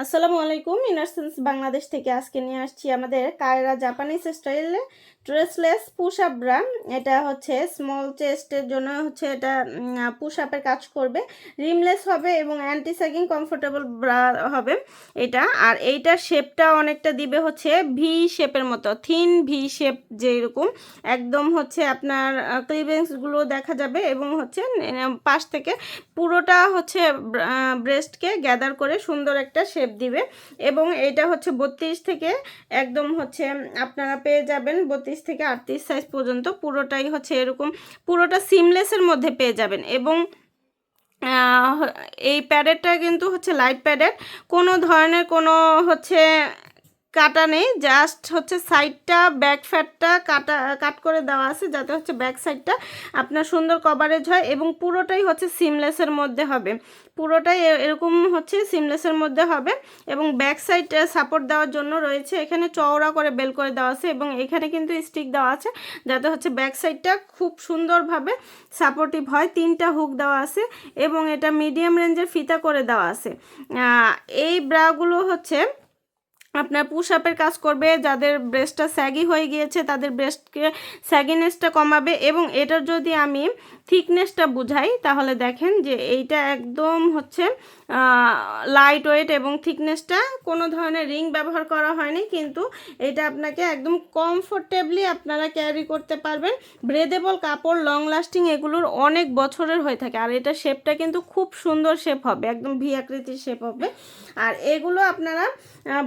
আসসালামু আলাইকুম। ইনারসেন্স বাংলাদেশ থেকে আজকে নিয়ে আসছি আমাদের কায়রা জাপানিজ স্টাইলে ড্রেসলেস পুশ আপ ব্রা। এটা হচ্ছে স্মল চেস্টের জন্য হচ্ছে এটা পুশ আপের কাজ করবে, রিমলেস হবে এবং অ্যান্টি স্যাগিং কমফোর্টেবল ব্রা হবে এটা। আর এইটার শেপটা অনেকটা দিবে হচ্ছে ভি শেপের মতো, থিন ভি শেপ যেরকম একদম হচ্ছে আপনার ক্লিভেন্সগুলো দেখা যাবে এবং হচ্ছে পাশ থেকে পুরোটা হচ্ছে ব্রেস্টকে গ্যাদার করে সুন্দর একটা শেপ দিবে। এবং এটা হচ্ছে 32 থেকে একদম হচ্ছে আপনারা পেয়ে যাবেন 32 থেকে 38 সাইজ পর্যন্ত, পুরোটাই হচ্ছে এরকম পুরোটা সিমলেসের মধ্যে পেয়ে যাবেন। এবং এই প্যাডেরটা কিন্তু হচ্ছে লাইট প্যাডের, কোনো ধরনের কোনো হচ্ছে কাটা নেই, জাস্ট হচ্ছে সাইডটা ব্যাক ফ্যাটটা কাট করে দেওয়া আছে যাতে হচ্ছে ব্যাক সাইডটা আপনার সুন্দর কভারেজ হয়। এবং পুরোটাই হচ্ছে সিমলেসের মধ্যে হবে, পুরোটাই এরকম হচ্ছে সিমলেসের মধ্যে হবে। এবং ব্যাক সাইড সাপোর্ট দেওয়ার জন্য রয়েছে এখানে চওড়া করে বেল করে দেওয়া আছে এবং এখানে কিন্তু স্টিক দেওয়া আছে যাতে হচ্ছে ব্যাক সাইডটা খুব সুন্দরভাবে সাপোর্টিভ হয়। 3টা হুক দেওয়া আছে এবং এটা মিডিয়াম রেঞ্জের ফিতা করে দেওয়া আছে। এই ব্রাগুলো হচ্ছে আপনার পুশ আপের কাজ করবে, যাদের ব্রেস্টটা স্যাগি হয়ে গিয়েছে তাদের ব্রেস্টকে স্যাগিনেসটা কমাবে। এবং এটার যদি আমি থিকনেসটা বুঝাই তাহলে দেখেন যে এইটা একদম হচ্ছে লাইট ওয়েট এবং থিকনেসটা কোনো ধরনের রিং ব্যবহার করা হয়নি, কিন্তু এটা আপনাকে একদম কমফোর্টেবলি আপনারা ক্যারি করতে পারবেন। ব্রেদেবল কাপড়, লং লাস্টিং এগুলোর অনেক বছরের হয়ে থাকে। আর এটা শেপটা কিন্তু খুব সুন্দর শেপ হবে, একদম ভি আকৃতির শেপ হবে। আর এগুলো আপনারা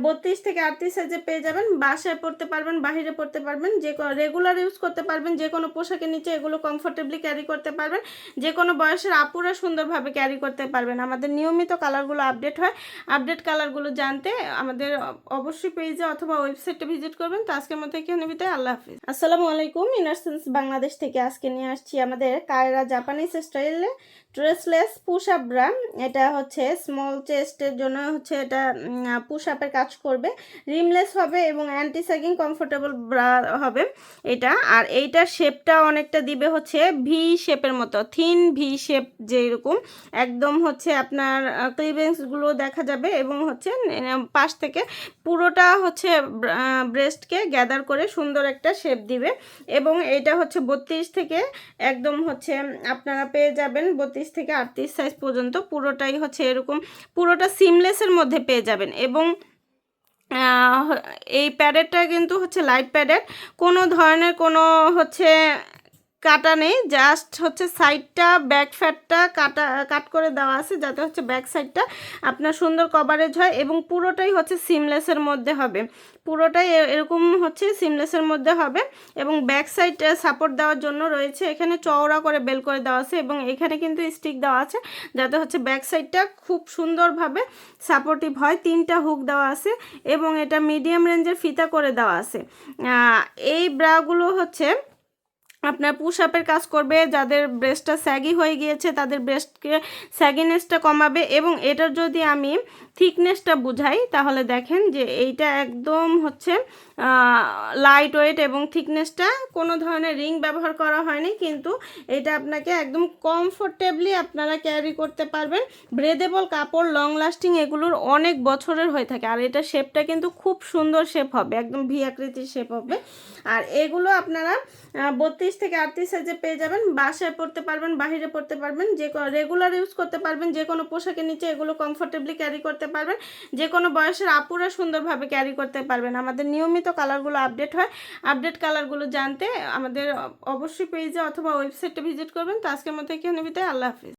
32 থেকে 38 সাইজে পেয়ে যাবেন। বাসায় পরতে পারবেন, বাহিরে পরতে পারবেন, যে রেগুলার ইউজ করতে পারবেন, যে কোনো পোশাকের নিচে এগুলো কমফোর্টেবলি ক্যারি করতে পারবেন, যে কোনো বয়সের আপুরা সুন্দরভাবে ক্যারি করতে পারবেন। আমাদের নিয়মিত কালারগুলো আপডেট হয়, আপডেট কালারগুলো জানতে আমাদের অবশ্যই পেজে অথবা ওয়েবসাইটে ভিজিট করবেন। তো আজকের মতো এখানে বিদায়, আল্লাহ হাফিজ। আসসালামু আলাইকুম। ইনারসেন্স বাংলাদেশ থেকে আজকে নিয়ে আসছি আমাদের কায়রা জাপানিজ স্টাইলে ড্রেসলেস পুশ আপ ব্রা। এটা হচ্ছে স্মল চেস্টের জন্য হচ্ছে এটা পুশ আপের কাজ করবে, রিমলেস হবে এবং অ্যান্টি স্যাগিং কমফোর্টেবল ব্রা হবে এটা। আর এইটার শেপটা অনেকটা দিবে হচ্ছে ভি শেপের মতো, থিন ভি শেপ যেরকম একদম হচ্ছে আপনার ক্লিভেন্সগুলো দেখা যাবে এবং হচ্ছে পাশ থেকে পুরোটা হচ্ছে ব্রেস্টকে গ্যাদার করে সুন্দর একটা শেপ দিবে। এবং এটা হচ্ছে 32 থেকে একদম হচ্ছে আপনারা পেয়ে যাবেন 32 থেকে 38 সাইজ পর্যন্ত, পুরোটাই হচ্ছে এরকম পুরোটা সিমলেসের মধ্যে পেয়ে যাবেন। এবং এই প্যাডেরটা কিন্তু হচ্ছে লাইট প্যাডের, কোনো ধরনের কোনো হচ্ছে কাটা নেই, জাস্ট হচ্ছে সাইডটা ব্যাক ফ্যাটটা কাট করে দেওয়া আছে যাতে হচ্ছে ব্যাক সাইডটা আপনার সুন্দর কভারেজ হয়। এবং পুরোটাই হচ্ছে সিমলেসের মধ্যে হবে, পুরোটাই এরকম হচ্ছে সিমলেসের মধ্যে হবে। এবং ব্যাক সাইড সাপোর্ট দেওয়ার জন্য রয়েছে এখানে চওড়া করে বেল করে দেওয়া আছে এবং এখানে কিন্তু স্টিক দেওয়া আছে যাতে হচ্ছে ব্যাক সাইডটা খুব সুন্দরভাবে সাপোর্টিভ হয়। 3টা হুক দেওয়া আছে এবং এটা মিডিয়াম রেঞ্জের ফিতা করে দেওয়া আছে। এই ব্রাগুলো হচ্ছে আপনার পুশ আপের কাজ করবে, যাদের ব্রেস্টটা স্যাগি হয়ে গিয়েছে তাদের ব্রেস্টকে স্যাগিনেসটা কমাবে। এবং এটার যদি আমি থিকনেসটা বুঝাই তাহলে দেখেন যে এইটা একদম হচ্ছে লাইট ওয়েট এবং থিকনেসটা কোনো ধরনের রিং ব্যবহার করা হয়নি, কিন্তু এটা আপনাকে একদম কমফোর্টেবলি আপনারা ক্যারি করতে পারবেন। ব্রেদেবল কাপড়, লং লাস্টিং এগুলোর অনেক বছরের হয়ে থাকে। আর এটা শেপটা কিন্তু খুব সুন্দর শেপ হবে, একদম ভি আকৃতির শেপ হবে। আর এগুলো আপনারা 32 থেকে 38 সাইজে পেয়ে যাবেন। বাসায় পরতে পারবেন, বাহিরে পরতে পারবেন, যে রেগুলার ইউজ করতে পারবেন, যে কোনো পোশাকের নিচে এগুলো কমফোর্টেবলি ক্যারি করতে পারবেন, যে কোনো বয়সের আপুরা সুন্দরভাবে ক্যারি করতে পারবেন। আমাদের নিয়মিত কালারগুলো আপডেট হয়, আপডেট কালারগুলো জানতে আমাদের অবশ্যই পেজে অথবা ওয়েবসাইটে ভিজিট করবেন। তো আজকের মতো এখানে বিদায়, আল্লাহ হাফিজ।